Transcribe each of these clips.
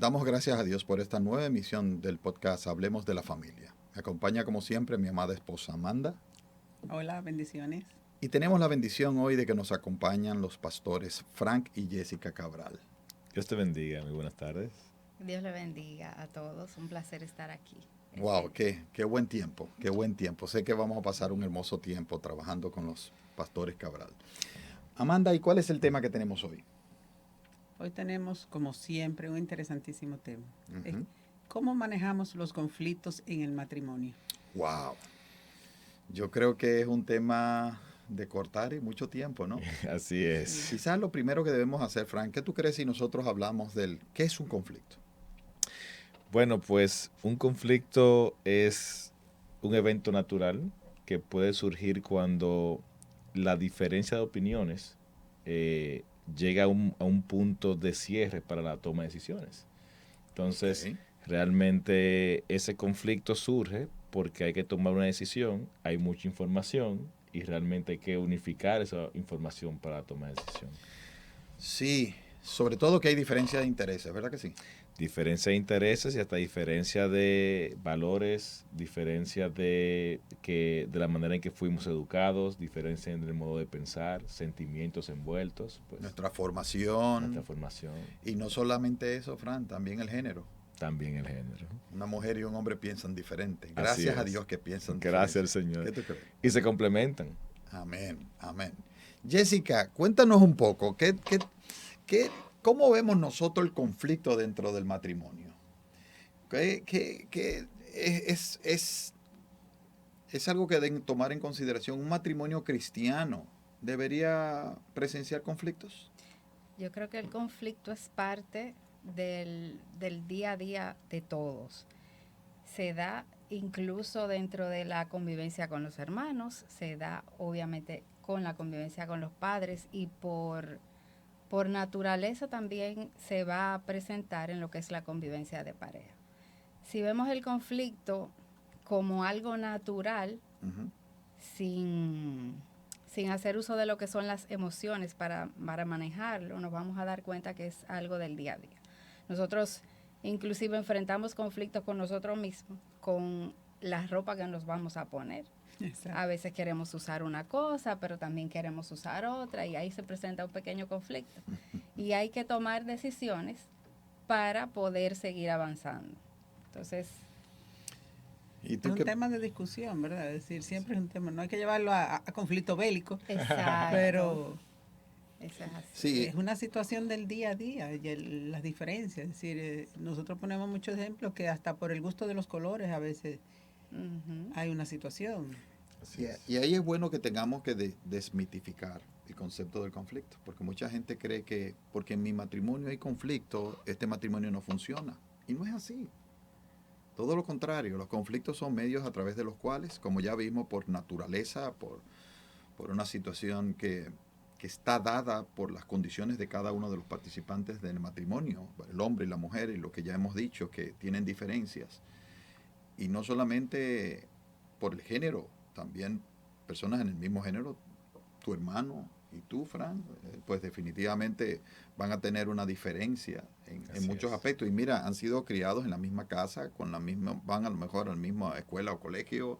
Damos gracias a Dios por esta nueva emisión del podcast Hablemos de la Familia. Me acompaña como siempre mi amada esposa Amanda. Hola, bendiciones. Y tenemos la bendición hoy de que nos acompañan los pastores Frank y Jessica Cabral. Dios te bendiga, muy buenas tardes. Dios le bendiga a todos. Un placer estar aquí. Wow, qué buen tiempo, qué buen tiempo. Sé que vamos a pasar un hermoso tiempo trabajando con los pastores Cabral. Amanda, ¿y cuál es el tema que tenemos hoy? Hoy tenemos, como siempre, un interesantísimo tema. Uh-huh. ¿Cómo manejamos los conflictos en el matrimonio? Wow. Yo creo que es un tema de cortar y mucho tiempo, ¿no? Así es. Quizás lo primero que debemos hacer, Frank, ¿qué tú crees si nosotros hablamos del qué es un conflicto? Bueno, pues un conflicto es un evento natural que puede surgir cuando la diferencia de opiniones llega a un punto de cierre para la toma de decisiones. Entonces, realmente ese conflicto surge porque hay que tomar una decisión, hay mucha información y realmente hay que unificar esa información para la toma de decisión. Sí, sobre todo que hay diferencia de intereses, ¿verdad que sí? Diferencia de intereses y hasta diferencia de valores, diferencia de la manera en que fuimos educados, diferencia en el modo de pensar, sentimientos envueltos. Pues, nuestra formación. Nuestra formación. Y no solamente eso, Fran, también el género. También el género. Una mujer y un hombre piensan diferente. Gracias a Dios que piensan diferente. Gracias al Señor. ¿Qué tú crees? Y se complementan. Amén, amén. Jessica, cuéntanos un poco, ¿cómo vemos nosotros el conflicto dentro del matrimonio? Es algo que deben tomar en consideración. ¿Un matrimonio cristiano debería presenciar conflictos? Yo creo que el conflicto es parte del día a día de todos. Se da incluso dentro de la convivencia con los hermanos, se da obviamente con la convivencia con los padres y por naturaleza también se va a presentar en lo que es la convivencia de pareja. Si vemos el conflicto como algo natural, uh-huh, sin hacer uso de lo que son las emociones para manejarlo, nos vamos a dar cuenta que es algo del día a día. Nosotros inclusive enfrentamos conflictos con nosotros mismos, con la ropa que nos vamos a poner. Exacto. A veces queremos usar una cosa, pero también queremos usar otra, y ahí se presenta un pequeño conflicto. Y hay que tomar decisiones para poder seguir avanzando. Entonces, es un tema de discusión, ¿verdad? Es decir, siempre es un tema, no hay que llevarlo a conflicto bélico. Exacto. Pero sí, es una situación del día a día, y las diferencias. Es decir, nosotros ponemos muchos ejemplos que hasta por el gusto de los colores a veces uh-huh, hay una situación. Y ahí es bueno que tengamos que desmitificar el concepto del conflicto, porque mucha gente cree que porque en mi matrimonio hay conflicto, este matrimonio no funciona. Y no es así. Todo lo contrario, los conflictos son medios a través de los cuales, como ya vimos, por naturaleza, por una situación que está dada por las condiciones de cada uno de los participantes del matrimonio, el hombre y la mujer, y lo que ya hemos dicho, que tienen diferencias. Y no solamente por el género, también personas en el mismo género, tu hermano y tú, Fran, pues definitivamente van a tener una diferencia en muchos aspectos. Y mira, han sido criados en la misma casa, con la misma, van a lo mejor a la misma escuela o colegio,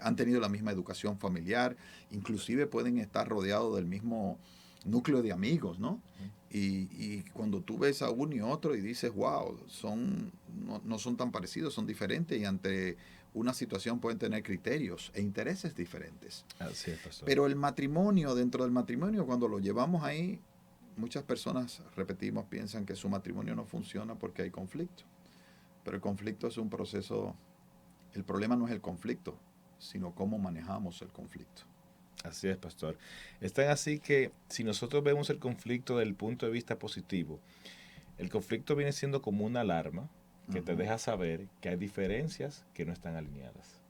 han tenido la misma educación familiar, inclusive pueden estar rodeados del mismo núcleo de amigos, ¿no? Y cuando tú ves a uno y otro y dices, wow, no son tan parecidos, son diferentes, y ante una situación pueden tener criterios e intereses diferentes. Así es, pastor. Pero el matrimonio, dentro del matrimonio, cuando lo llevamos ahí, muchas personas, repetimos, piensan que su matrimonio no funciona porque hay conflicto. Pero el conflicto es un proceso, el problema no es el conflicto, sino cómo manejamos el conflicto. Así es, pastor. Es tan así que si nosotros vemos el conflicto desde el punto de vista positivo, el conflicto viene siendo como una alarma que uh-huh, te deja saber que hay diferencias que no están alineadas.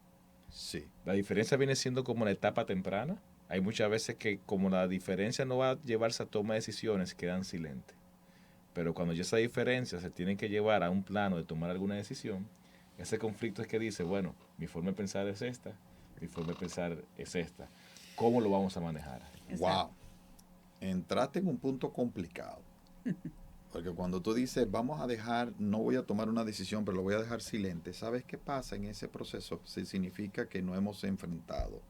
Sí. La diferencia viene siendo como la etapa temprana. Hay muchas veces que como la diferencia no va a llevarse a toma de decisiones, quedan silentes. Pero cuando ya esa diferencia se tiene que llevar a un plano de tomar alguna decisión, ese conflicto es que dice, bueno, mi forma de pensar es esta, mi forma de pensar es esta. ¿Cómo lo vamos a manejar? Wow. Entraste en un punto complicado. Porque cuando tú dices, vamos a dejar, no voy a tomar una decisión, pero lo voy a dejar silente, ¿sabes qué pasa en ese proceso? Sí, significa que no hemos enfrentado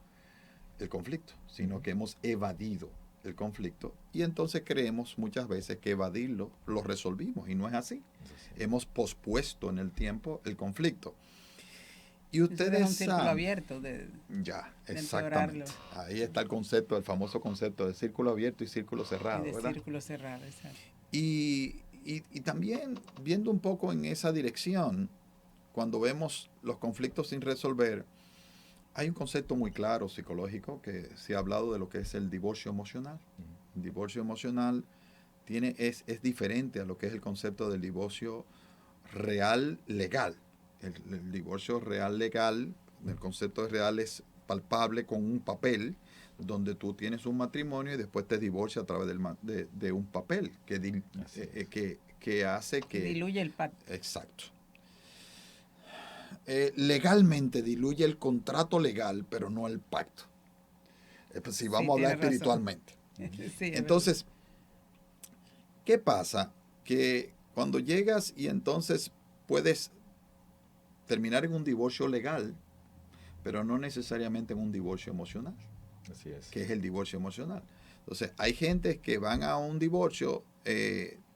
el conflicto, sino que hemos evadido el conflicto. Y entonces creemos muchas veces que evadirlo lo resolvimos, y no es así. Hemos pospuesto en el tiempo el conflicto. Y ustedes es un círculo saben, abierto ya, de exactamente. Ahí está el concepto, el famoso concepto de círculo abierto y círculo cerrado, y de ¿verdad? círculo cerrado, exacto. Y también viendo un poco en esa dirección, cuando vemos los conflictos sin resolver, hay un concepto muy claro psicológico que se ha hablado de lo que es el divorcio emocional. El divorcio emocional es diferente a lo que es el concepto del divorcio real legal. El divorcio real legal, el concepto de real es palpable con un papel, donde tú tienes un matrimonio y después te divorcias a través de un papel que hace que... Diluye el pacto. Exacto. Legalmente diluye el contrato legal, pero no el pacto. Pues si vamos a hablar espiritualmente. Sí, entonces, ¿qué pasa? Que cuando llegas y entonces puedes terminar en un divorcio legal, pero no necesariamente en un divorcio emocional. Así es. Que es el divorcio emocional. Entonces, hay gente que van a un divorcio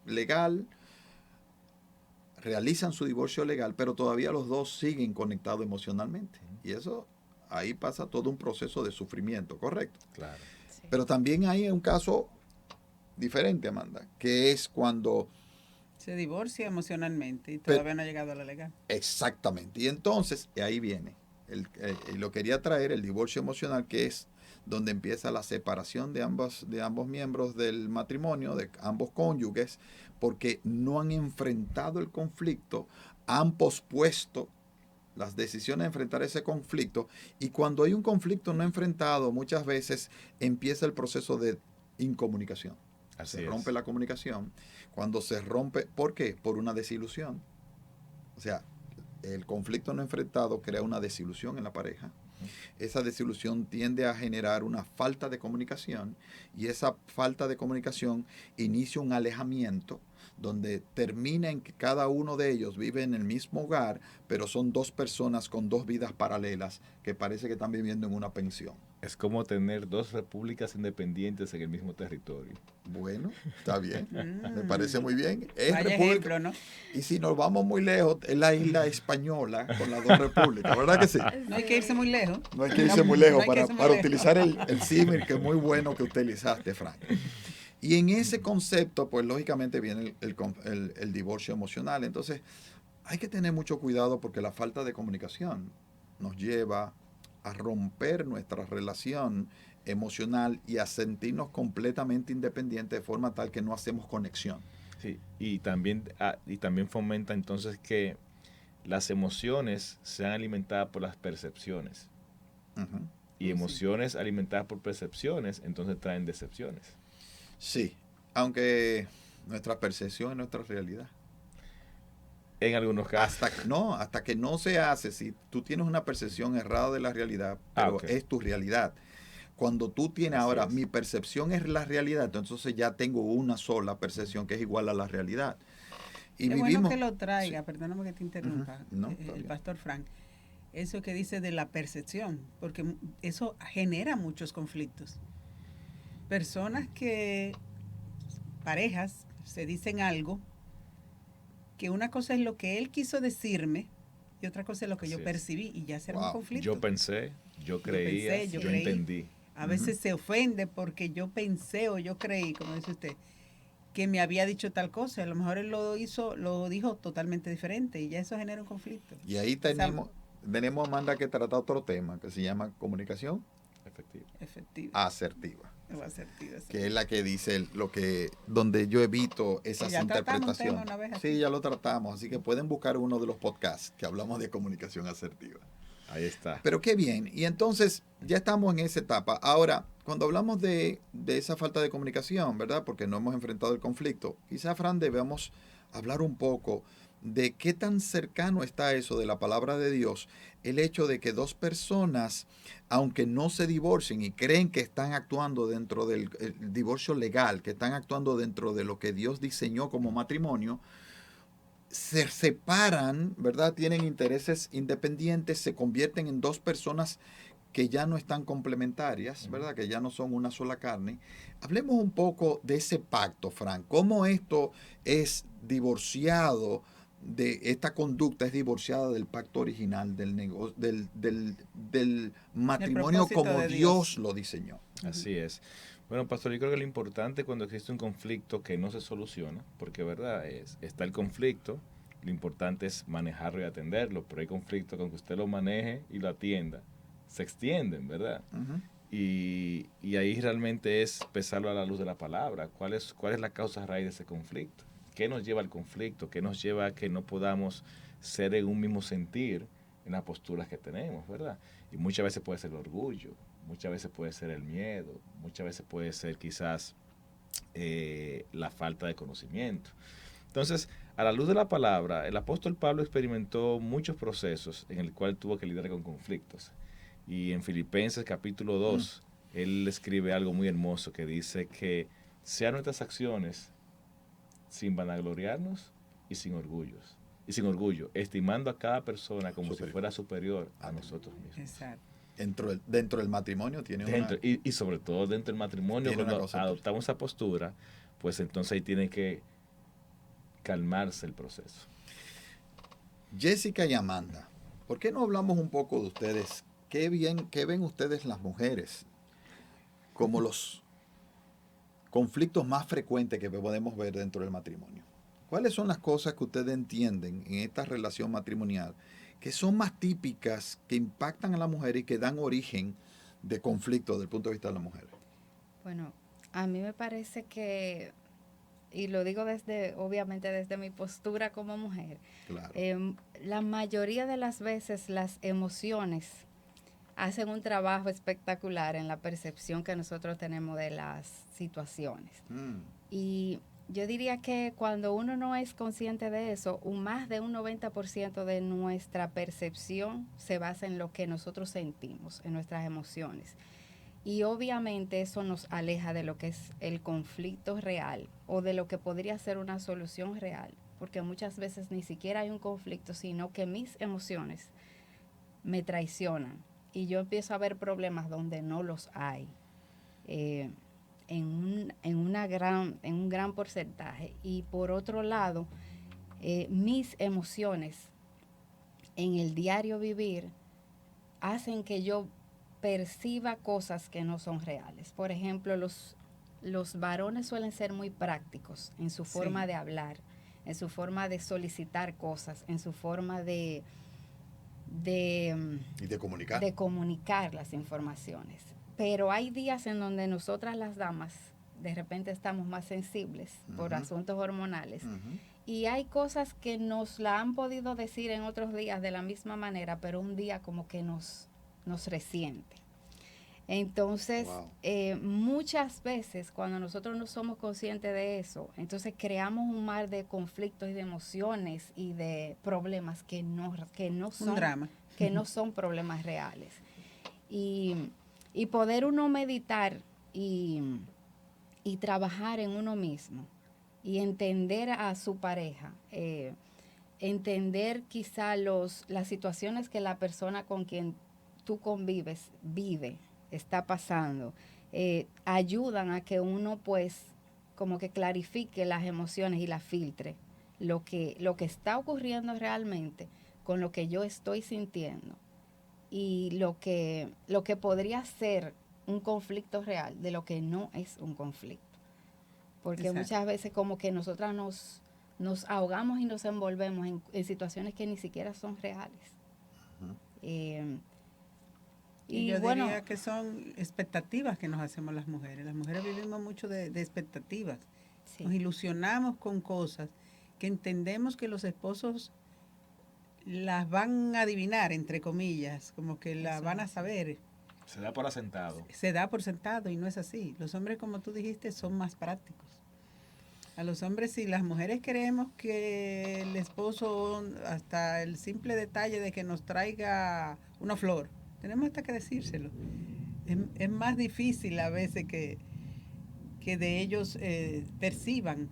legal, realizan su divorcio legal, pero todavía los dos siguen conectados emocionalmente. Y eso, ahí pasa todo un proceso de sufrimiento, ¿correcto? Claro. Sí. Pero también hay un caso diferente, Amanda, que es cuando... se divorcia emocionalmente y todavía no ha llegado a la legal. Exactamente. Y entonces, ahí viene. Lo quería traer, el divorcio emocional, que es donde empieza la separación de ambos miembros del matrimonio, de ambos cónyuges, porque no han enfrentado el conflicto, han pospuesto las decisiones de enfrentar ese conflicto, y cuando hay un conflicto no enfrentado, muchas veces empieza el proceso de incomunicación. Se rompe la comunicación. Cuando se rompe, ¿por qué? Por una desilusión. O sea, el conflicto no enfrentado crea una desilusión en la pareja. Esa desilusión tiende a generar una falta de comunicación, y esa falta de comunicación inicia un alejamiento donde termina en que cada uno de ellos vive en el mismo hogar, pero son dos personas con dos vidas paralelas que parece que están viviendo en una pensión. Es como tener dos repúblicas independientes en el mismo territorio. Bueno, está bien. Me parece muy bien. Es vaya ejemplo, ¿no? Y si nos vamos muy lejos, es la isla española con las dos repúblicas, ¿verdad que sí? No hay que irse muy lejos. No hay que irse muy lejos No hay que irse muy para lejos. utilizar el símil, que es muy bueno que utilizaste, Frank. Y en ese concepto, pues lógicamente viene el divorcio emocional. Entonces, hay que tener mucho cuidado porque la falta de comunicación nos lleva a romper nuestra relación emocional y a sentirnos completamente independientes, de forma tal que no hacemos conexión. Sí, y también fomenta entonces que las emociones sean alimentadas por las percepciones. Uh-huh. Y emociones alimentadas por percepciones, entonces traen decepciones. Sí, aunque nuestra percepción es nuestra realidad. En algunos casos. Hasta que no se hace, si tú tienes una percepción errada de la realidad, pero okay, es tu realidad. Cuando tú tienes así ahora, es, mi percepción es la realidad, entonces ya tengo una sola percepción que es igual a la realidad. Y es vivimos, bueno que lo traiga, sí, perdóname que te interrumpa, no, el pastor Frank, eso que dice de la percepción, porque eso genera muchos conflictos. Personas parejas, se dicen algo, que una cosa es lo que él quiso decirme y otra cosa es lo que yo percibí, y ya será un conflicto. Yo pensé, yo creía, yo entendí. A veces se ofende porque yo pensé o yo creí, como dice usted, que me había dicho tal cosa. A lo mejor él lo dijo totalmente diferente, y ya eso genera un conflicto. Y ahí tenemos, Amanda, que trata otro tema que se llama comunicación efectiva. Asertiva. Asertiva, sí. Que es la que dice donde yo evito esas interpretaciones. Sí, ya lo tratamos, así que pueden buscar uno de los podcasts que hablamos de comunicación asertiva. Ahí está. Pero qué bien. Y entonces ya estamos en esa etapa. Ahora, cuando hablamos de esa falta de comunicación, ¿verdad? Porque no hemos enfrentado el conflicto, quizá, Fran, debemos hablar un poco de qué tan cercano está eso de la palabra de Dios, el hecho de que dos personas, aunque no se divorcien y creen que están actuando dentro del el divorcio legal, que están actuando dentro de lo que Dios diseñó como matrimonio, se separan, ¿verdad? Tienen intereses independientes, se convierten en dos personas que ya no están complementarias, ¿verdad? Que ya no son una sola carne. Hablemos un poco de ese pacto, Frank. ¿Cómo esto es divorciado de esta conducta, es divorciada del pacto original, del matrimonio como de Dios lo diseñó? Así es. Bueno, pastor, yo creo que lo importante cuando existe un conflicto que no se soluciona, porque verdad está el conflicto, lo importante es manejarlo y atenderlo, pero hay conflictos con que usted lo maneje y lo atienda, se extienden, ¿verdad? Ujú. Y ahí realmente es pesarlo a la luz de la palabra. ¿Cuál es la causa raíz de ese conflicto? ¿Qué nos lleva al conflicto? ¿Qué nos lleva a que no podamos ser en un mismo sentir en las posturas que tenemos, ¿verdad? Y muchas veces puede ser el orgullo, muchas veces puede ser el miedo, muchas veces puede ser quizás la falta de conocimiento. Entonces, a la luz de la palabra, el apóstol Pablo experimentó muchos procesos en el cual tuvo que lidiar con conflictos. Y en Filipenses capítulo 2, él escribe algo muy hermoso que dice que sean nuestras acciones sin vanagloriarnos y sin orgullos. Y sin orgullo, estimando a cada persona como si fuera superior a nosotros mismos. Exacto. Dentro del matrimonio tiene una... Y sobre todo dentro del matrimonio, Tiene una cuando cosa adoptamos esa postura, pues entonces ahí tiene que calmarse el proceso. Jessica y Amanda, ¿por qué no hablamos un poco de ustedes? ¿Qué ven ustedes las mujeres como los conflictos más frecuentes que podemos ver dentro del matrimonio? ¿Cuáles son las cosas que ustedes entienden en esta relación matrimonial que son más típicas, que impactan a la mujer y que dan origen de conflicto desde el punto de vista de la mujer? Bueno, a mí me parece que, y lo digo obviamente desde mi postura como mujer, Claro. la mayoría de las veces las emociones hacen un trabajo espectacular en la percepción que nosotros tenemos de las situaciones. Y yo diría que cuando uno no es consciente de eso, más de un 90% de nuestra percepción se basa en lo que nosotros sentimos, en nuestras emociones. Y obviamente eso nos aleja de lo que es el conflicto real o de lo que podría ser una solución real, porque muchas veces ni siquiera hay un conflicto, sino que mis emociones me traicionan y yo empiezo a ver problemas donde no los hay. En un gran porcentaje. Y por otro lado, mis emociones en el diario vivir hacen que yo perciba cosas que no son reales. Por ejemplo, los varones suelen ser muy prácticos en su forma de hablar, en su forma de solicitar cosas, en su forma y de comunicar. De comunicar las informaciones. Pero hay días en donde nosotras las damas de repente estamos más sensibles por asuntos hormonales. Y hay cosas que nos la han podido decir en otros días de la misma manera, pero un día como que nos resiente. Entonces, muchas veces cuando nosotros no somos conscientes de eso, entonces creamos un mar de conflictos y de emociones y de problemas que no son un drama, que no son problemas reales. Y poder uno meditar y trabajar en uno mismo y entender a su pareja, entender quizá las situaciones que la persona con quien tú convives está pasando, ayudan a que uno pues como que clarifique las emociones y las filtre, lo que está ocurriendo realmente con lo que yo estoy sintiendo y lo que podría ser un conflicto real de lo que no es un conflicto. Porque muchas veces como que nosotras nos ahogamos y nos envolvemos en situaciones que ni siquiera son reales. Y yo diría que son expectativas que nos hacemos las mujeres. Las mujeres vivimos mucho de expectativas. Sí. Nos ilusionamos con cosas que entendemos que los esposos las van a adivinar, entre comillas, como que las van a saber. Se da por asentado. Se da por sentado y no es así. Los hombres, como tú dijiste, son más prácticos. A los hombres sí, las mujeres creemos que el esposo, hasta el simple detalle de que nos traiga una flor, tenemos hasta que decírselo. Es más difícil a veces que de ellos perciban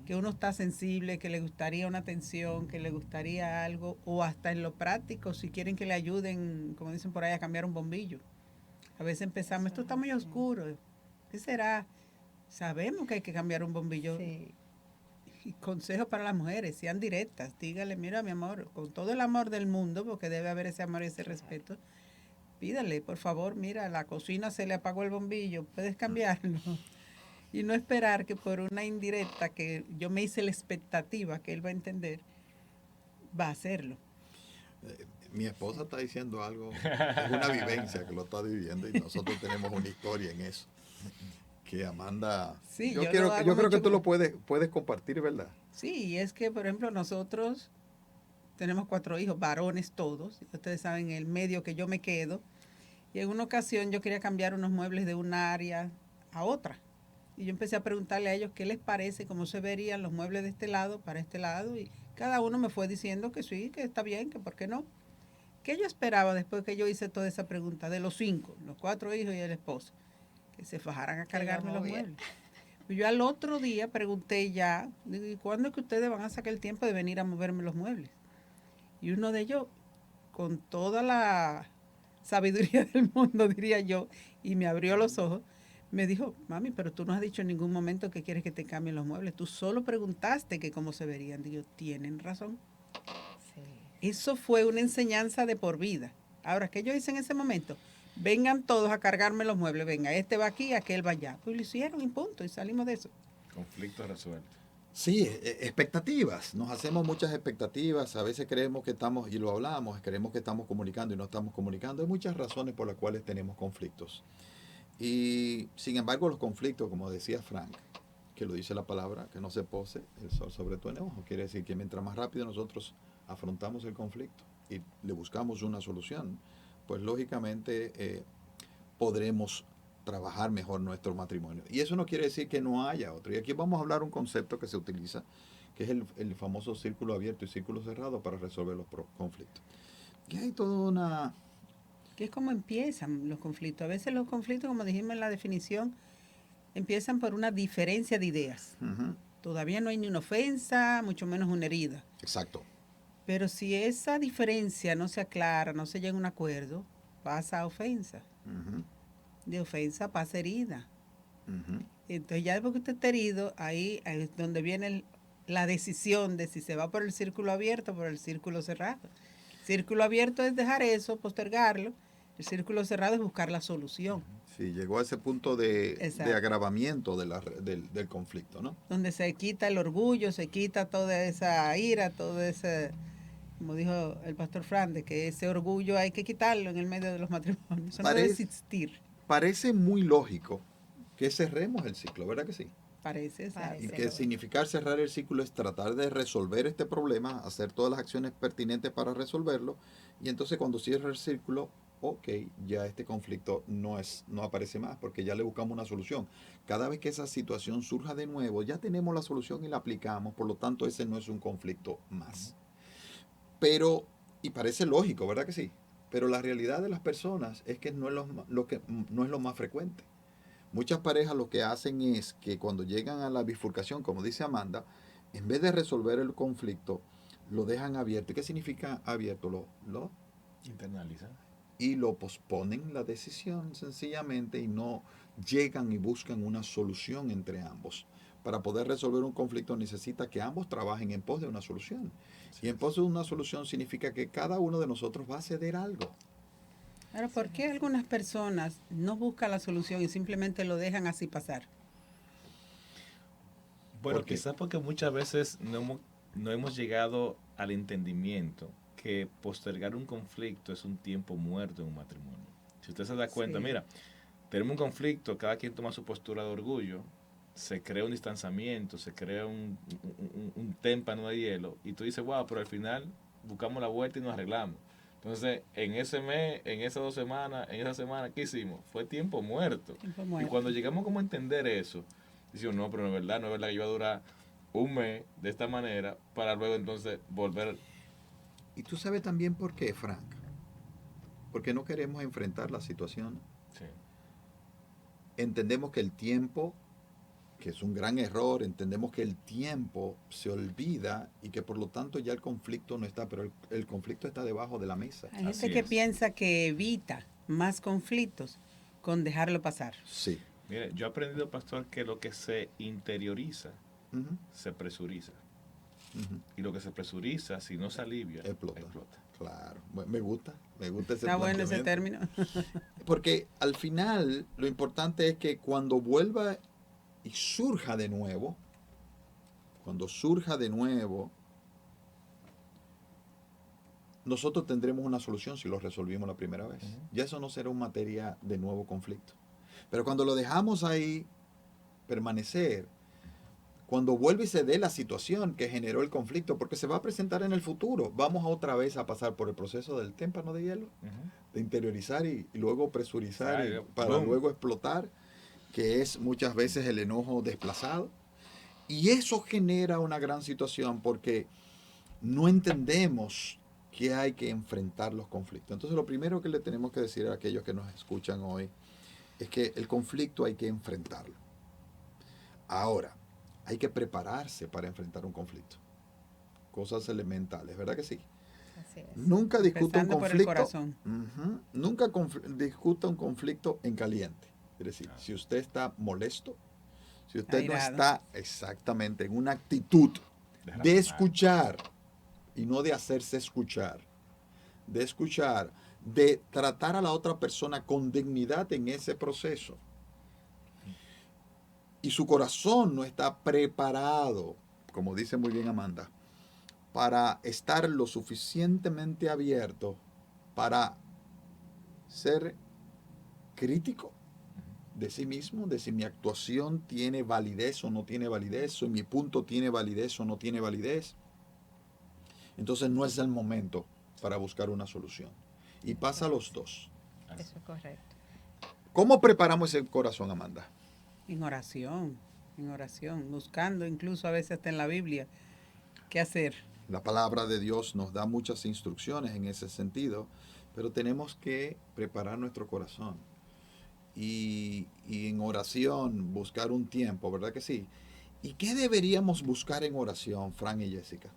que uno está sensible, que le gustaría una atención, que le gustaría algo, o hasta en lo práctico, si quieren que le ayuden, como dicen por ahí, a cambiar un bombillo. A veces empezamos, esto está muy oscuro, ¿qué será? Sabemos que hay que cambiar un bombillo. Sí. Y consejo para las mujeres, sean directas, dígale, mira mi amor, con todo el amor del mundo, porque debe haber ese amor y ese respeto, pídale, por favor, mira, la cocina se le apagó el bombillo, puedes cambiarlo. Y no esperar que por una indirecta que yo me hice la expectativa que él va a entender, va a hacerlo. Mi esposa está diciendo algo, es una vivencia que lo está viviendo y nosotros tenemos una historia en eso. Que Amanda, sí, yo creo que tú lo puedes compartir, ¿verdad? Sí, es que, por ejemplo, nosotros tenemos 4 hijos, varones todos, ustedes saben el medio que yo me quedo, y en una ocasión yo quería cambiar unos muebles de una área a otra, y yo empecé a preguntarle a ellos qué les parece, cómo se verían los muebles de este lado para este lado, y cada uno me fue diciendo que sí, que está bien, que por qué no. ¿Qué yo esperaba después que yo hice toda esa pregunta? De los 5, los 4 hijos y el esposo, que se fajaran a cargarme los muebles. Yo al otro día pregunté ya, ¿y cuándo es que ustedes van a sacar el tiempo de venir a moverme los muebles? Y uno de ellos, con toda la sabiduría del mundo, diría yo, y me abrió los ojos, me dijo, mami, pero tú no has dicho en ningún momento que quieres que te cambien los muebles. Tú solo preguntaste que cómo se verían. Digo, tienen razón. Sí. Eso fue una enseñanza de por vida. Ahora, ¿qué yo hice en ese momento? Vengan todos a cargarme los muebles. Venga, este va aquí, aquel va allá. Pues lo hicieron y punto, y salimos de eso. Conflicto resuelto. Sí, expectativas. Nos hacemos muchas expectativas. A veces creemos que estamos, y lo hablamos, creemos que estamos comunicando y no estamos comunicando. Hay muchas razones por las cuales tenemos conflictos. Y sin embargo, los conflictos, como decía Frank, que lo dice la palabra, que no se pose el sol sobre tu enojo. Quiere decir que mientras más rápido nosotros afrontamos el conflicto y le buscamos una solución, pues lógicamente podremos trabajar mejor nuestro matrimonio. Y eso no quiere decir que no haya otro. Y aquí vamos a hablar un concepto que se utiliza, que es el famoso círculo abierto y círculo cerrado para resolver los conflictos. Y hay toda una... Que es como empiezan los conflictos. A veces los conflictos, como dijimos en la definición, empiezan por una diferencia de ideas. Uh-huh. Todavía no hay ni una ofensa, mucho menos una herida. Exacto. Pero si esa diferencia no se aclara, no se llega a un acuerdo, pasa a ofensa. Uh-huh. De ofensa pasa herida. Uh-huh. Entonces ya después que usted está herido, ahí es donde viene la decisión de si se va por el círculo abierto o por el círculo cerrado. Círculo abierto es dejar eso, postergarlo. El círculo cerrado es buscar la solución. Sí, llegó a ese punto de agravamiento del conflicto, ¿no? Donde se quita el orgullo, se quita toda esa ira, todo ese, como dijo el pastor Fran, de que ese orgullo hay que quitarlo en el medio de los matrimonios. Eso no debe existir. Parece muy lógico que cerremos el ciclo, ¿verdad que sí? Parece. Y que significar cerrar el ciclo es tratar de resolver este problema, hacer todas las acciones pertinentes para resolverlo, y entonces cuando cierra el círculo, ok, ya este conflicto no aparece más porque ya le buscamos una solución. Cada vez que esa situación surja de nuevo, ya tenemos la solución y la aplicamos, por lo tanto ese no es un conflicto más. Pero, y parece lógico, ¿verdad que sí? Pero la realidad de las personas es que no es lo más frecuente. Muchas parejas lo que hacen es que cuando llegan a la bifurcación, como dice Amanda, en vez de resolver el conflicto, lo dejan abierto. ¿Qué significa abierto? Lo internalizan. Y lo posponen la decisión sencillamente y no llegan y buscan una solución entre ambos. Para poder resolver un conflicto necesita que ambos trabajen en pos de una solución. Sí, y en pos de una solución significa que cada uno de nosotros va a ceder algo. Ahora, ¿por qué algunas personas no buscan la solución y simplemente lo dejan así pasar? Bueno, quizás porque muchas veces no hemos llegado al entendimiento que postergar un conflicto es un tiempo muerto en un matrimonio. Si usted se da cuenta, mira, tenemos un conflicto, cada quien toma su postura de orgullo, se crea un distanciamiento, se crea un témpano de hielo, y tú dices, wow, pero al final buscamos la vuelta y nos arreglamos. Entonces, en ese mes, en esas 2 semanas, en esa semana, ¿qué hicimos? Fue tiempo muerto. Y cuando llegamos como a entender eso, Dice, no, pero no es verdad que yo voy a durar un mes de esta manera para luego entonces volver. Y tú sabes también por qué, Frank. Porque no queremos enfrentar la situación. Sí. Entendemos que el tiempo, que es un gran error, entendemos que el tiempo se olvida y que por lo tanto ya el conflicto no está, pero el conflicto está debajo de la mesa. Hay gente que piensa que evita más conflictos con dejarlo pasar. Sí. Mire, yo he aprendido, pastor, que lo que se interioriza se presuriza. Y lo que se presuriza, si no se alivia, explota. Claro, me gusta ese Está bueno ese término. Porque al final lo importante es que cuando vuelva y surja de nuevo, nosotros tendremos una solución si lo resolvimos la primera vez. Ya eso no será una materia de nuevo conflicto. Pero cuando lo dejamos ahí permanecer, cuando vuelve y se dé la situación que generó el conflicto, porque se va a presentar en el futuro, vamos otra vez a pasar por el proceso del témpano de hielo, de interiorizar y luego presurizar para luego explotar, que es muchas veces el enojo desplazado. Y eso genera una gran situación porque no entendemos que hay que enfrentar los conflictos. Entonces lo primero que le tenemos que decir a aquellos que nos escuchan hoy es que el conflicto hay que enfrentarlo. Ahora, hay que prepararse para enfrentar un conflicto. Cosas elementales, ¿verdad que sí? Así es. Nunca discuta un conflicto. Por el corazón. Nunca discuta un conflicto en caliente. Es decir, si usted está molesto, si usted no está exactamente en una actitud de escuchar y no de hacerse escuchar, de escuchar, de tratar a la otra persona con dignidad en ese proceso, y su corazón no está preparado, como dice muy bien Amanda, para estar lo suficientemente abierto para ser crítico de sí mismo, de si mi actuación tiene validez o no tiene validez, si mi punto tiene validez o no tiene validez, entonces no es el momento para buscar una solución. Y pasa a los dos. Eso es correcto. ¿Cómo preparamos ese corazón, Amanda? En oración, buscando incluso a veces hasta en la Biblia qué hacer. La palabra de Dios nos da muchas instrucciones en ese sentido, pero tenemos que preparar nuestro corazón. Y en oración buscar un tiempo, ¿verdad que sí? ¿Y qué deberíamos buscar en oración, Fran y Jessica?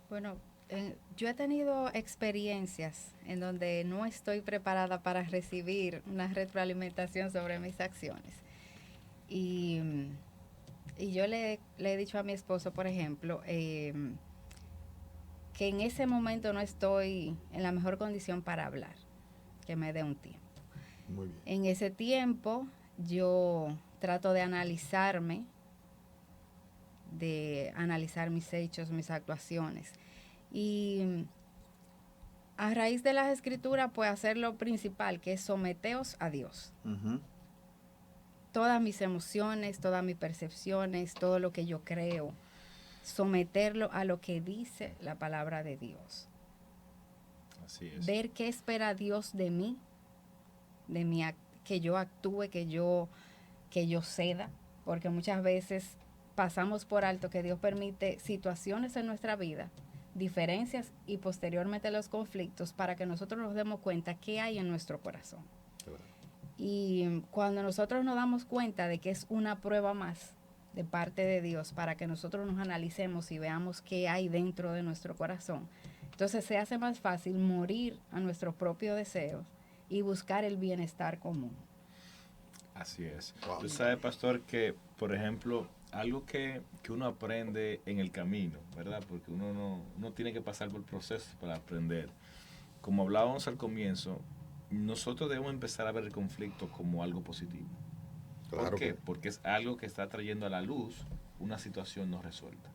Bueno, yo he tenido experiencias en donde no estoy preparada para recibir una retroalimentación sobre mis acciones. Y yo le he dicho a mi esposo, por ejemplo, que en ese momento no estoy en la mejor condición para hablar, que me dé un tiempo. Muy bien. En ese tiempo yo trato de analizarme, de analizar mis hechos, mis actuaciones. Y a raíz de las escrituras, pues hacer lo principal, que es someteos a Dios. Todas mis emociones, todas mis percepciones, todo lo que yo creo, someterlo a lo que dice la palabra de Dios. Así es. Ver qué espera Dios de mí, que yo actúe, que yo ceda, porque muchas veces pasamos por alto que Dios permite situaciones en nuestra vida, diferencias y posteriormente los conflictos para que nosotros nos demos cuenta qué hay en nuestro corazón. Claro. Y cuando nosotros nos damos cuenta de que es una prueba más de parte de Dios para que nosotros nos analicemos y veamos qué hay dentro de nuestro corazón, entonces se hace más fácil morir a nuestros propios deseos y buscar el bienestar común. Así es. Wow. Tú sabes, pastor, que, por ejemplo, algo que uno aprende en el camino, ¿verdad? Porque uno tiene que pasar por procesos para aprender. Como hablábamos al comienzo, nosotros debemos empezar a ver el conflicto como algo positivo. Claro. ¿Por qué? Porque es algo que está trayendo a la luz una situación no resuelta.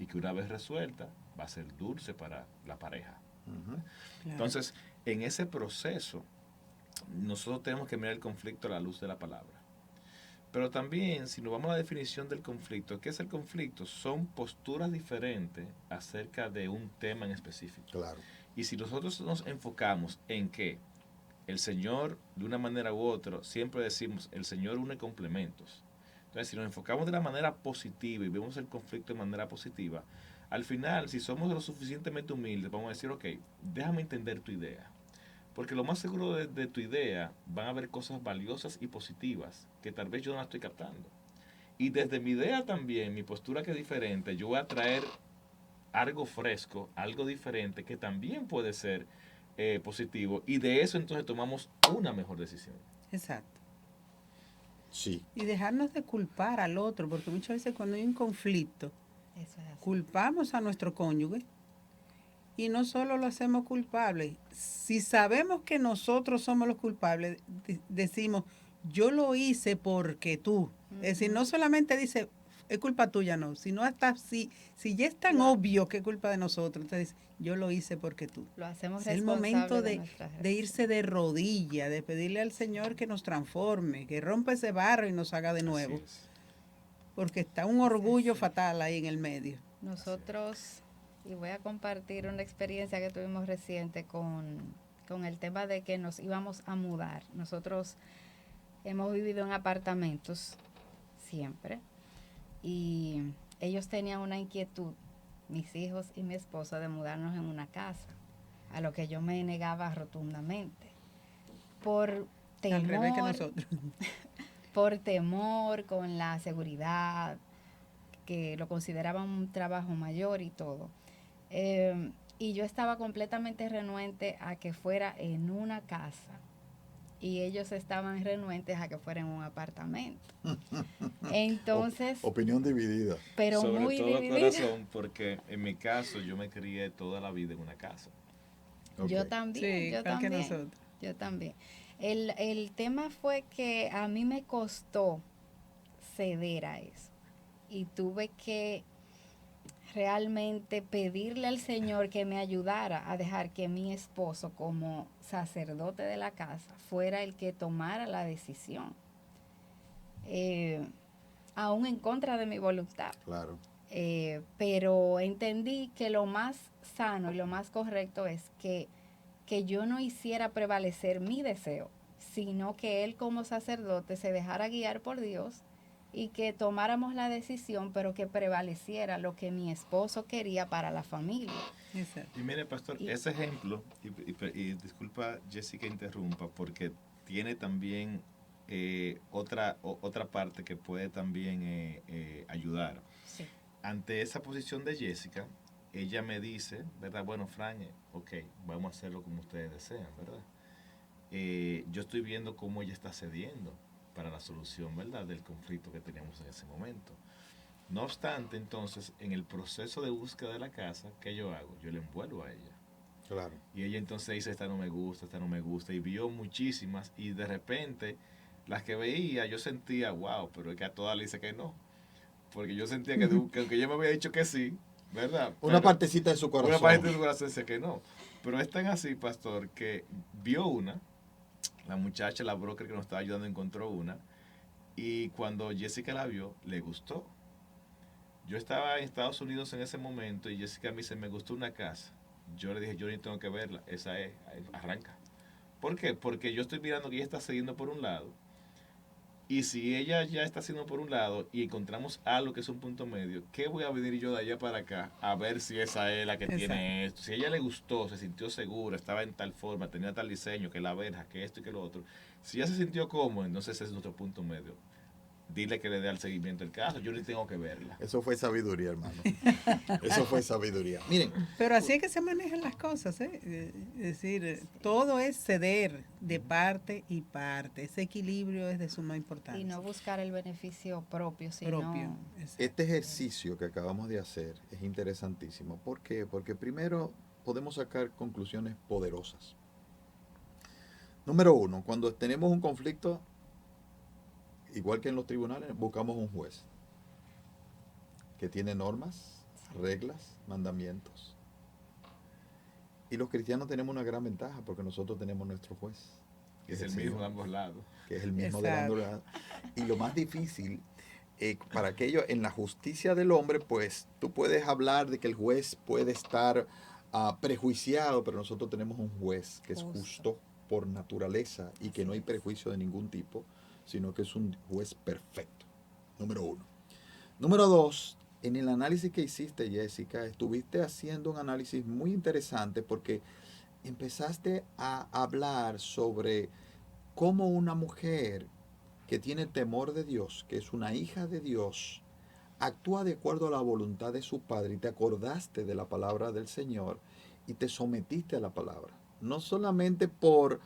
Y que una vez resuelta va a ser dulce para la pareja. Claro. Entonces, en ese proceso, nosotros tenemos que mirar el conflicto a la luz de la palabra. Pero también, si nos vamos a la definición del conflicto, ¿qué es el conflicto? Son posturas diferentes acerca de un tema en específico. Claro. Y si nosotros nos enfocamos en que el Señor, de una manera u otra, siempre decimos, el Señor une complementos. Entonces, si nos enfocamos de la manera positiva y vemos el conflicto de manera positiva, al final, si somos lo suficientemente humildes, vamos a decir, ok, déjame entender tu idea. Porque lo más seguro de tu idea van a haber cosas valiosas y positivas que tal vez yo no las estoy captando. Y desde mi idea también, mi postura que es diferente, yo voy a traer algo fresco, algo diferente que también puede ser positivo. Y de eso entonces tomamos una mejor decisión. Exacto. Sí. Y dejarnos de culpar al otro, porque muchas veces cuando hay un conflicto, culpamos a nuestro cónyuge y no solo lo hacemos culpable. Si sabemos que nosotros somos los culpables, decimos, yo lo hice porque tú. Es decir, no solamente dice, es culpa tuya, no, sino hasta si ya es tan obvio que es culpa de nosotros, entonces yo lo hice porque tú. Lo hacemos es el momento de irse de rodilla, de pedirle al Señor que nos transforme, que rompa ese barro y nos haga de nuevo. Porque está un orgullo fatal ahí en el medio. Nosotros, y voy a compartir una experiencia que tuvimos reciente con el tema de que nos íbamos a mudar. Nosotros hemos vivido en apartamentos siempre y ellos tenían una inquietud, mis hijos y mi esposa, de mudarnos en una casa, a lo que yo me negaba rotundamente. Por temor, al revés que nosotros. Por temor con la seguridad, que lo consideraban un trabajo mayor y todo. Y yo estaba completamente renuente a que fuera en una casa. Y ellos estaban renuentes a que fuera en un apartamento. Entonces... Opinión dividida. Pero sobre muy todo dividida. Corazón, porque en mi caso yo me crié toda la vida en una casa. Okay. Yo también, sí, yo también. El tema fue que a mí me costó ceder a eso. Y tuve que realmente pedirle al Señor que me ayudara a dejar que mi esposo, como sacerdote de la casa, fuera el que tomara la decisión, aún en contra de mi voluntad. Claro. Pero entendí que lo más sano y lo más correcto es que yo no hiciera prevalecer mi deseo, sino que él como sacerdote se dejara guiar por Dios y que tomáramos la decisión, pero que prevaleciera lo que mi esposo quería para la familia. Y mire, pastor, ese ejemplo, y disculpa Jessica interrumpa, porque tiene también otra parte que puede también ayudar. Sí. Ante esa posición de Jessica, ella me dice, ¿verdad? Bueno, Fran, ok, vamos a hacerlo como ustedes desean, ¿verdad? Yo estoy viendo cómo ella está cediendo para la solución, ¿verdad?, del conflicto que teníamos en ese momento. No obstante, entonces, en el proceso de búsqueda de la casa, ¿qué yo hago? Yo le envuelvo a ella. Claro. Y ella entonces dice, esta no me gusta, y vio muchísimas, y de repente, las que veía, yo sentía, wow, pero es que a todas le dice que no. Porque yo sentía que aunque ella me había dicho que sí, ¿verdad? Una partecita de su corazón. Una partecita de su corazón decía que no. Pero es tan así, pastor, que vio una, la muchacha, la broker que nos estaba ayudando, encontró una, y cuando Jessica la vio, le gustó. Yo estaba en Estados Unidos en ese momento y Jessica me dice, me gustó una casa. Yo le dije, yo ni tengo que verla, esa es, arranca. ¿Por qué? Porque yo estoy mirando que ella está siguiendo por un lado, y si ella ya está haciendo por un lado y encontramos algo que es un punto medio, ¿qué voy a venir yo de allá para acá a ver si esa es la que tiene esto? Si a ella le gustó, se sintió segura, estaba en tal forma, tenía tal diseño, que la verja, que esto y que lo otro. Si ella se sintió cómodo, entonces ese es nuestro punto medio. Dile que le dé al seguimiento del caso, yo ni tengo que verla. Eso fue sabiduría, hermano. Eso fue sabiduría. Miren. Pero así es que se manejan las cosas, ¿eh? Es decir, todo es ceder de parte y parte. Ese equilibrio es de suma importancia. Y no buscar el beneficio propio, sino... Este ejercicio que acabamos de hacer es interesantísimo. ¿Por qué? Porque primero podemos sacar conclusiones poderosas. Número 1, cuando tenemos un conflicto, igual que en los tribunales, buscamos un juez que tiene normas, reglas, mandamientos. Y los cristianos tenemos una gran ventaja porque nosotros tenemos nuestro juez. Que es el mismo de ambos lados. Que es el mismo de ambos lados. Y lo más difícil, para aquello, en la justicia del hombre, pues tú puedes hablar de que el juez puede estar prejuiciado, pero nosotros tenemos un juez que es justo por naturaleza y que no hay prejuicio de ningún tipo, sino que es un juez perfecto. Número 1. Número 2, en el análisis que hiciste, Jessica, estuviste haciendo un análisis muy interesante porque empezaste a hablar sobre cómo una mujer que tiene temor de Dios, que es una hija de Dios, actúa de acuerdo a la voluntad de su padre y te acordaste de la palabra del Señor y te sometiste a la palabra. No solamente por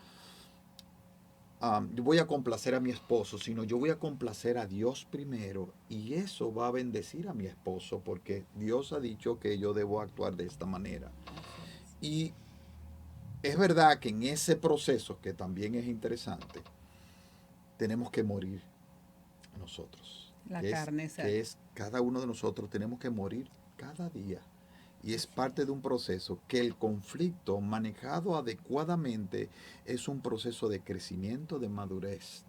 yo voy a complacer a mi esposo, sino yo voy a complacer a Dios primero y eso va a bendecir a mi esposo porque Dios ha dicho que yo debo actuar de esta manera. Y es verdad que en ese proceso, que también es interesante, tenemos que morir nosotros. La carne, que es cada uno de nosotros tenemos que morir cada día. Y es parte de un proceso que el conflicto manejado adecuadamente es un proceso de crecimiento, de madurez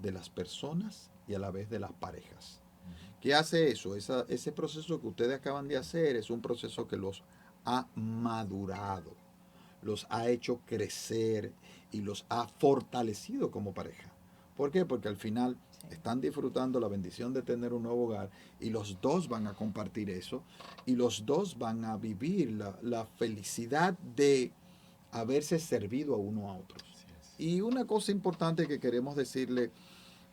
de las personas y a la vez de las parejas. ¿Qué hace eso? Ese proceso que ustedes acaban de hacer es un proceso que los ha madurado, los ha hecho crecer y los ha fortalecido como pareja. ¿Por qué? Porque al final están disfrutando la bendición de tener un nuevo hogar y los dos van a compartir eso y los dos van a vivir la felicidad de haberse servido a uno a otros. Y una cosa importante que queremos decirle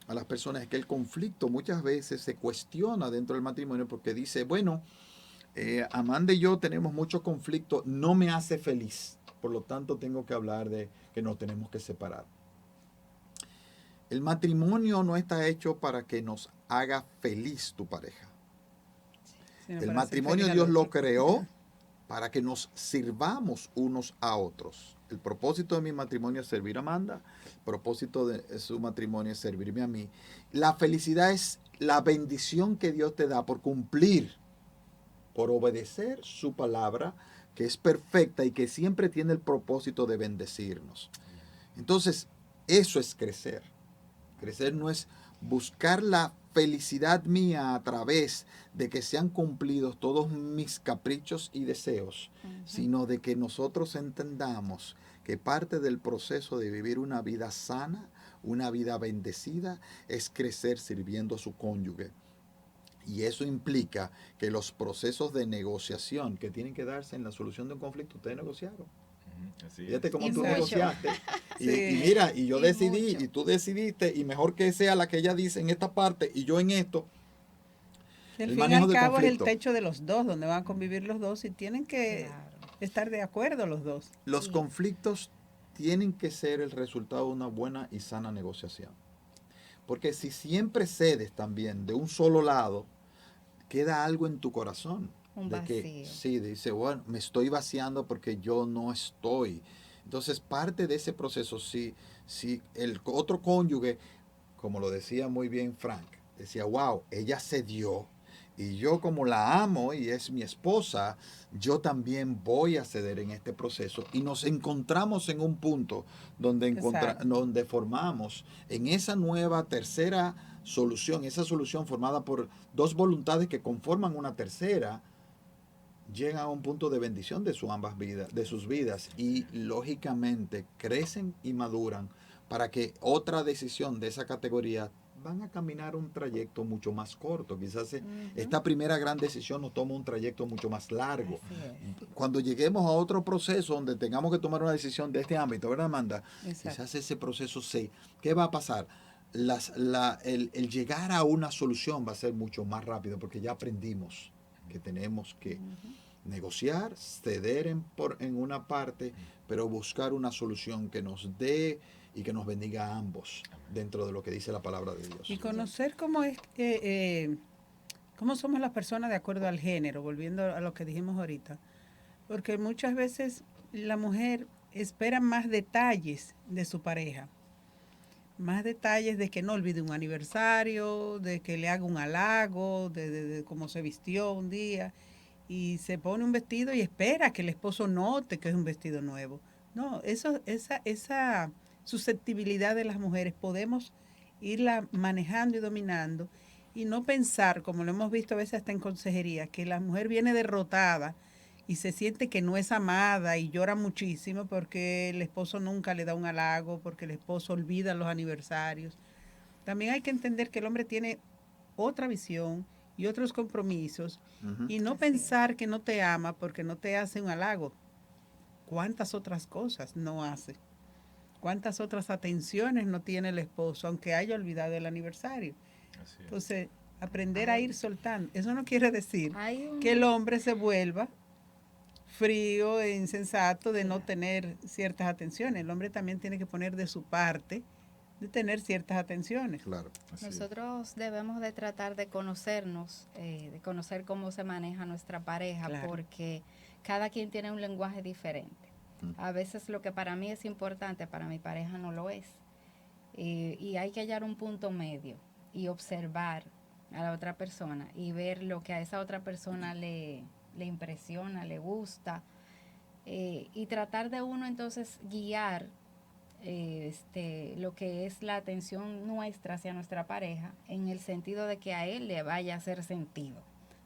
a las personas es que el conflicto muchas veces se cuestiona dentro del matrimonio porque dice, bueno, Amanda y yo tenemos mucho conflicto, no me hace feliz, por lo tanto tengo que hablar de que nos tenemos que separar. El matrimonio no está hecho para que nos haga feliz tu pareja. El matrimonio Dios lo creó para que nos sirvamos unos a otros. El propósito de mi matrimonio es servir a Amanda, el propósito de su matrimonio es servirme a mí. La felicidad es la bendición que Dios te da por cumplir, por obedecer su palabra, que es perfecta y que siempre tiene el propósito de bendecirnos. Entonces, eso es crecer. Crecer no es buscar la felicidad mía a través de que sean cumplidos todos mis caprichos y deseos, sino de que nosotros entendamos que parte del proceso de vivir una vida sana, una vida bendecida, es crecer sirviendo a su cónyuge. Y eso implica que los procesos de negociación que tienen que darse en la solución de un conflicto, ustedes negociaron. Fíjate cómo tú negociaste. Sí. Y mira, y yo decidí, y tú decidiste, y mejor que sea la que ella dice en esta parte y yo en esto. El fin y al cabo es el techo de los dos, donde van a convivir los dos y tienen que estar de acuerdo los dos. Los conflictos tienen que ser el resultado de una buena y sana negociación. Porque si siempre cedes también de un solo lado, queda algo en tu corazón. Un de vacío. Que sí, dice, bueno, me estoy vaciando porque yo no estoy. Entonces, parte de ese proceso, si el otro cónyuge, como lo decía muy bien Frank, decía, wow, ella cedió y yo como la amo y es mi esposa, yo también voy a ceder en este proceso y nos encontramos en un punto donde formamos en esa nueva tercera solución, esa solución formada por dos voluntades que conforman una tercera, llegan a un punto de bendición de sus vidas y lógicamente crecen y maduran para que otra decisión de esa categoría van a caminar un trayecto mucho más corto. Quizás esta primera gran decisión nos toma un trayecto mucho más largo. Cuando lleguemos a otro proceso donde tengamos que tomar una decisión de este ámbito, ¿verdad, Amanda? Exacto. Quizás ese proceso ¿qué va a pasar? El llegar a una solución va a ser mucho más rápido porque ya aprendimos que tenemos que negociar, ceder en una parte, pero buscar una solución que nos dé y que nos bendiga a ambos dentro de lo que dice la palabra de Dios. Y conocer cómo es cómo somos las personas de acuerdo al género, volviendo a lo que dijimos ahorita. Porque muchas veces la mujer espera más detalles de su pareja. Más detalles de que no olvide un aniversario, de que le haga un halago, de cómo se vistió un día. Y se pone un vestido y espera que el esposo note que es un vestido nuevo. No, esa susceptibilidad de las mujeres podemos irla manejando y dominando y no pensar, como lo hemos visto a veces hasta en consejería, que la mujer viene derrotada, y se siente que no es amada y llora muchísimo porque el esposo nunca le da un halago, porque el esposo olvida los aniversarios. También hay que entender que el hombre tiene otra visión y otros compromisos y no pensar que no te ama porque no te hace un halago. ¿Cuántas otras cosas no hace? ¿Cuántas otras atenciones no tiene el esposo, aunque haya olvidado el aniversario? Entonces, aprender a ir soltando. Eso no quiere decir que el hombre se vuelva frío e insensato de no tener ciertas atenciones. El hombre también tiene que poner de su parte de tener ciertas atenciones. Claro. Nosotros debemos de tratar de conocernos, de conocer cómo se maneja nuestra pareja, porque cada quien tiene un lenguaje diferente. A veces lo que para mí es importante, para mi pareja no lo es. Y hay que hallar un punto medio y observar a la otra persona y ver lo que a esa otra persona le impresiona, le gusta, y tratar de uno entonces guiar lo que es la atención nuestra hacia nuestra pareja, en el sentido de que a él le vaya a hacer sentido,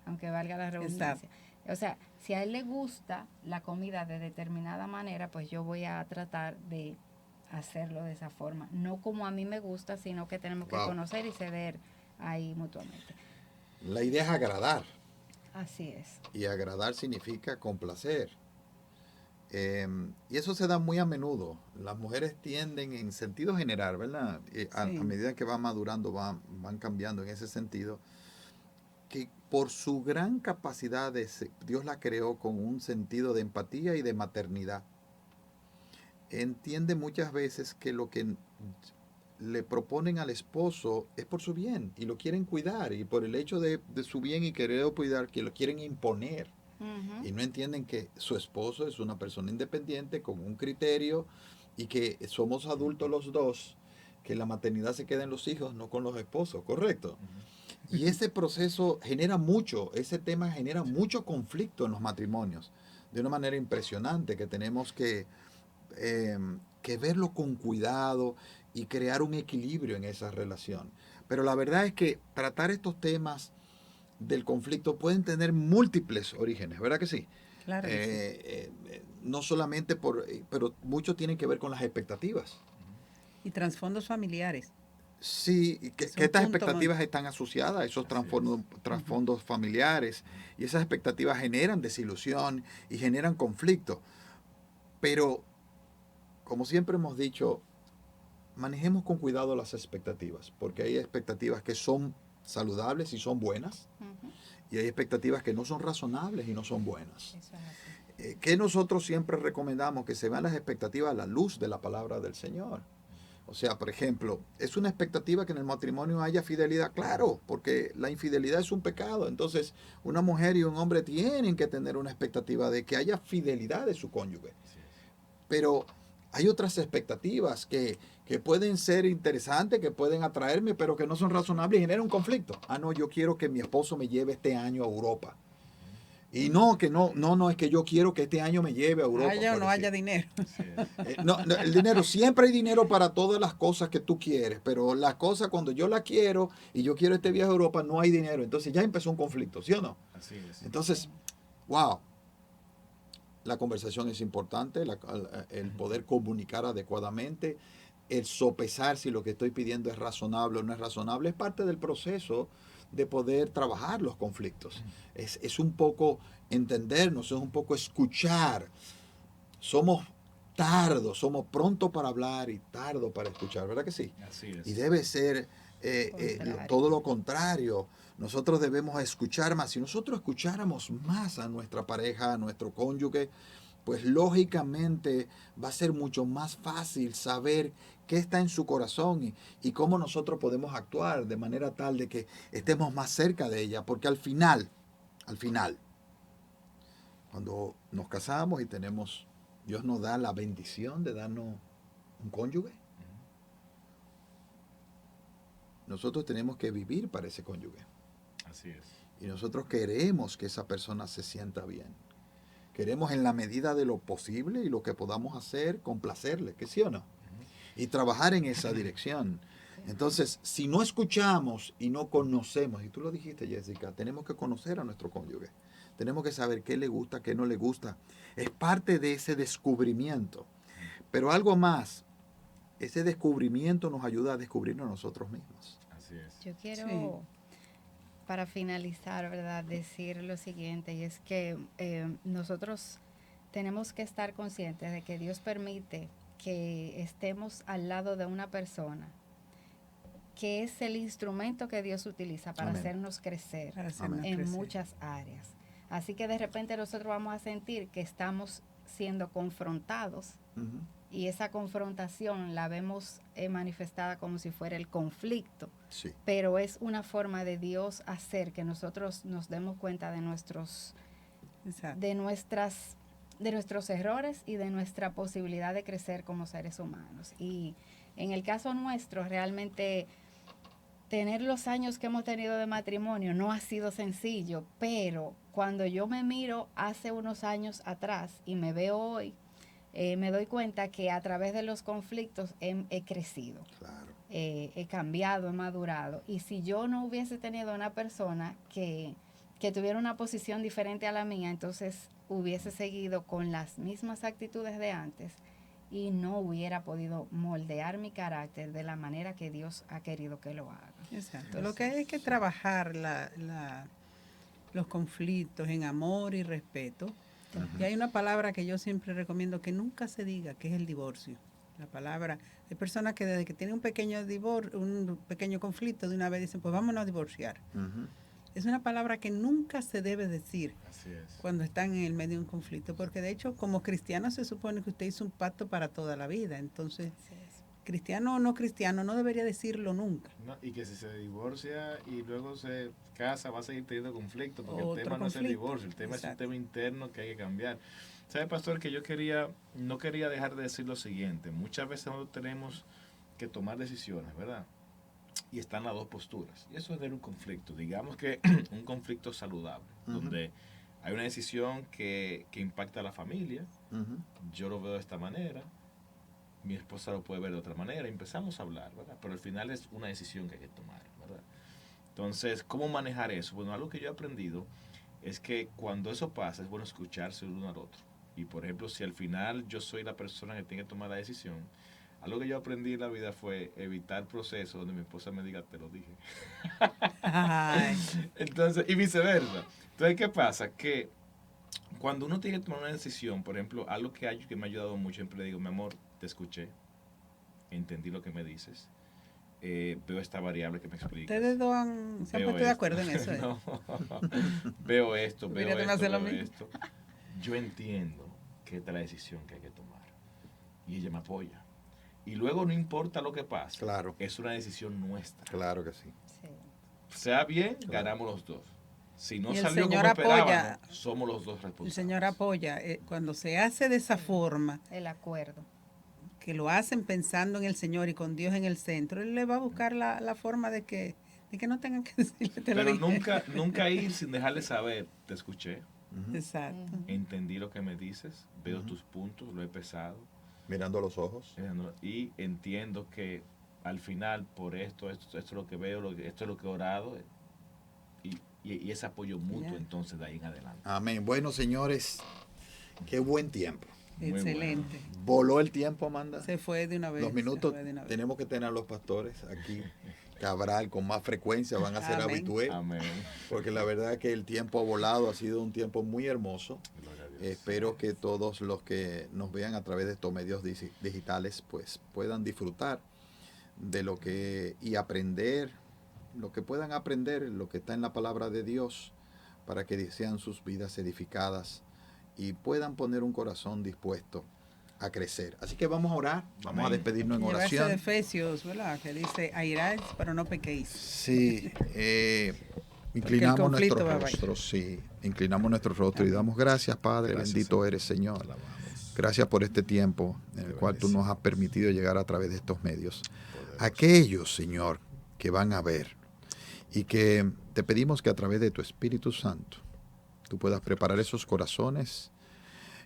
aunque valga la redundancia. O sea, si a él le gusta la comida de determinada manera, pues yo voy a tratar de hacerlo de esa forma, no como a mí me gusta, sino que tenemos que conocer y ceder ahí mutuamente. La idea es agradar. Así es. Y agradar significa complacer. Y eso se da muy a menudo. Las mujeres tienden, en sentido general, ¿verdad? A medida que van madurando, van cambiando en ese sentido, que por su gran capacidad, Dios la creó con un sentido de empatía y de maternidad. Entiende muchas veces que lo que le proponen al esposo es por su bien y lo quieren cuidar, y por el hecho de su bien y quererlo cuidar, que lo quieren imponer. Y no entienden que su esposo es una persona independiente con un criterio y que somos adultos los dos, que la maternidad se queda en los hijos, no con los esposos, ¿correcto? Y ese proceso ese tema genera mucho conflicto en los matrimonios, de una manera impresionante, que tenemos que verlo con cuidado y crear un equilibrio en esa relación. Pero la verdad es que tratar estos temas del conflicto pueden tener múltiples orígenes, ¿verdad que sí? Claro que sí. No solamente pero mucho tienen que ver con las expectativas. Y trasfondos familiares. Sí, que estas expectativas están asociadas a esos trasfondos familiares, y esas expectativas generan desilusión y generan conflicto. Pero, como siempre hemos dicho, manejemos con cuidado las expectativas, porque hay expectativas que son saludables y son buenas, y hay expectativas que no son razonables y no son buenas. Que nosotros siempre recomendamos que se vean las expectativas a la luz de la palabra del Señor. O sea, por ejemplo, es una expectativa que en el matrimonio haya fidelidad, claro, porque la infidelidad es un pecado. Entonces, una mujer y un hombre tienen que tener una expectativa de que haya fidelidad de su cónyuge. Pero hay otras expectativas que pueden ser interesantes, que pueden atraerme, pero que no son razonables y generan un conflicto. No, yo quiero que mi esposo me lleve este año a Europa. Y no, es que yo quiero que este año me lleve a Europa. Haya o no haya dinero. El dinero, siempre hay dinero para todas las cosas que tú quieres, pero las cosas cuando yo la quiero y yo quiero este viaje a Europa, no hay dinero. Entonces ya empezó un conflicto, ¿sí o no? Así es. Entonces, la conversación es importante, el poder comunicar adecuadamente, el sopesar si lo que estoy pidiendo es razonable o no es razonable, es parte del proceso de poder trabajar los conflictos. Es un poco entendernos, es un poco escuchar. Somos tardos, somos prontos para hablar y tardos para escuchar, ¿verdad que sí? Así es. Y debe ser todo lo contrario. Nosotros debemos escuchar más. Si nosotros escucháramos más a nuestra pareja, a nuestro cónyuge, pues lógicamente va a ser mucho más fácil saber qué está en su corazón y cómo nosotros podemos actuar de manera tal de que estemos más cerca de ella. Porque al final, cuando nos casamos y Dios nos da la bendición de darnos un cónyuge, nosotros tenemos que vivir para ese cónyuge. Así es. Y nosotros queremos que esa persona se sienta bien. Queremos, en la medida de lo posible y lo que podamos hacer, complacerle, ¿que sí o no? Y trabajar en esa dirección. Entonces, si no escuchamos y no conocemos, y tú lo dijiste, Jessica, tenemos que conocer a nuestro cónyuge. Tenemos que saber qué le gusta, qué no le gusta. Es parte de ese descubrimiento. Pero algo más, ese descubrimiento nos ayuda a descubrirnos nosotros mismos. Así es. Yo quiero, para finalizar, ¿verdad?, decir lo siguiente, y es que nosotros tenemos que estar conscientes de que Dios permite que estemos al lado de una persona que es el instrumento que Dios utiliza para hacernos crecer en muchas áreas. Así que de repente nosotros vamos a sentir que estamos siendo confrontados, y esa confrontación la vemos manifestada como si fuera el conflicto, pero es una forma de Dios hacer que nosotros nos demos cuenta de nuestros errores y de nuestra posibilidad de crecer como seres humanos. Y en el caso nuestro, realmente tener los años que hemos tenido de matrimonio no ha sido sencillo, pero cuando yo me miro hace unos años atrás y me veo hoy, me doy cuenta que a través de los conflictos he crecido, he cambiado, he madurado. Y si yo no hubiese tenido una persona que tuviera una posición diferente a la mía, entonces hubiese seguido con las mismas actitudes de antes y no hubiera podido moldear mi carácter de la manera que Dios ha querido que lo haga. Exacto. Lo que hay que trabajar los conflictos en amor y respeto. Y hay una palabra que yo siempre recomiendo que nunca se diga, que es el divorcio. La palabra, hay personas que desde que tienen un pequeño conflicto, de una vez dicen, pues vámonos a divorciar. Es una palabra que nunca se debe decir cuando están en el medio de un conflicto, porque de hecho como cristiano se supone que usted hizo un pacto para toda la vida, entonces cristiano o no cristiano no debería decirlo nunca. No, y que si se divorcia y luego se casa va a seguir teniendo conflicto, porque Otro el tema no es el divorcio, el tema es un tema interno que hay que cambiar. ¿Sabe, pastor, que yo no quería dejar de decir lo siguiente? Muchas veces nosotros tenemos que tomar decisiones, ¿verdad? Y están las dos posturas. Y eso es de un conflicto. Digamos que un conflicto saludable, donde hay una decisión que impacta a la familia. Yo lo veo de esta manera. Mi esposa lo puede ver de otra manera. Empezamos a hablar, ¿verdad? Pero al final es una decisión que hay que tomar, ¿verdad? Entonces, ¿cómo manejar eso? Bueno, algo que yo he aprendido es que cuando eso pasa es bueno escucharse el uno al otro. Y, por ejemplo, si al final yo soy la persona que tiene que tomar la decisión, algo que yo aprendí en la vida fue evitar procesos donde mi esposa me diga, te lo dije. Entonces, y viceversa. Entonces, ¿qué pasa? Que cuando uno tiene que tomar una decisión, por ejemplo, algo que me ha ayudado mucho, siempre le digo, mi amor, te escuché, entendí lo que me dices, veo esta variable que me explicas. Ustedes dos se han puesto de acuerdo en eso. No. Veo esto, veo esto. Yo entiendo que esta es la decisión que hay que tomar. Y ella me apoya. Y luego no importa lo que pase. Claro. Es una decisión nuestra. Claro que sí. Sea bien, ganamos los dos. Si no salió como esperábamos, somos los dos responsables. El Señor apoya. Cuando se hace de esa forma, el acuerdo, que lo hacen pensando en el Señor y con Dios en el centro, Él le va a buscar la forma de que no tengan que decirle. Pero nunca ir sin dejarle saber, te escuché. Exacto. Entendí lo que me dices, veo tus puntos, lo he pesado. Mirando a los ojos. Y entiendo que al final, por esto es lo que veo, esto es lo que he orado, y ese apoyo mutuo, entonces, de ahí en adelante. Amén. Bueno, señores, qué buen tiempo. Excelente. Bueno. Voló el tiempo, Amanda. Se fue de una vez. 2 minutos. Tenemos que tener a los pastores aquí, Cabral, con más frecuencia, van a ser habituales. Amén. Porque la verdad que el tiempo ha volado, ha sido un tiempo muy hermoso. Espero que todos los que nos vean a través de estos medios digitales pues puedan disfrutar de lo que y aprender, lo que puedan aprender, lo que está en la palabra de Dios, para que sean sus vidas edificadas y puedan poner un corazón dispuesto a crecer. Así que vamos a orar, vamos a despedirnos en oración. De Efesios, ¿verdad? Que dice, airáis, pero no pequéis. Sí, inclinamos nuestro rostro, inclinamos nuestro rostro y damos gracias, Padre, bendito eres, Señor. Gracias por este tiempo en el cual tú nos has permitido llegar a través de estos medios. Aquellos, Señor, que van a ver y que te pedimos que a través de tu Espíritu Santo tú puedas preparar esos corazones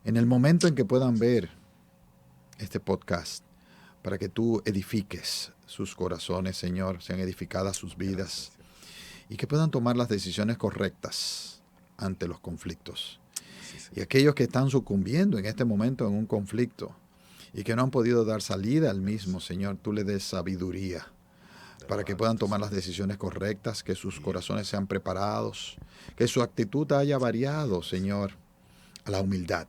en el momento en que puedan ver este podcast, para que tú edifiques sus corazones, Señor, sean edificadas sus vidas y que puedan tomar las decisiones correctas ante los conflictos. Y aquellos que están sucumbiendo en este momento en un conflicto y que no han podido dar salida al mismo, Señor, tú le des sabiduría para que puedan tomar las decisiones correctas, que sus corazones sean preparados, que su actitud haya variado, Señor, a la humildad.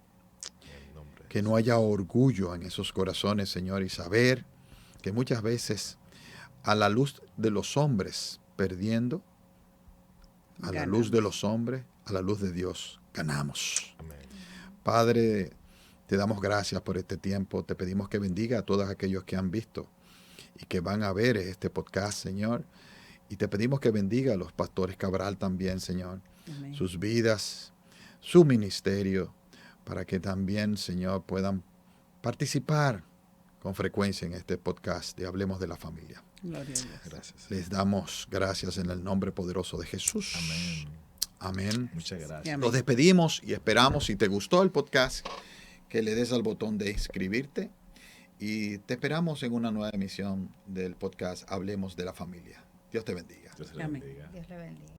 Que no haya orgullo en esos corazones, Señor, y saber que muchas veces a la luz de los hombres perdiendo, a la luz de los hombres, a la luz de Dios, ganamos. Amén. Padre, te damos gracias por este tiempo. Te pedimos que bendiga a todos aquellos que han visto y que van a ver este podcast, Señor. Y te pedimos que bendiga a los pastores Cabral también, Señor. Amén. Sus vidas, su ministerio, para que también, Señor, puedan participar con frecuencia en este podcast de Hablemos de la Familia. Gloria a Dios. Gracias. Les damos gracias en el nombre poderoso de Jesús. Amén. Amén. Muchas gracias. Nos despedimos y esperamos, si te gustó el podcast, que le des al botón de inscribirte. Y te esperamos en una nueva emisión del podcast Hablemos de la Familia. Dios te bendiga. Dios le bendiga. Dios le bendiga.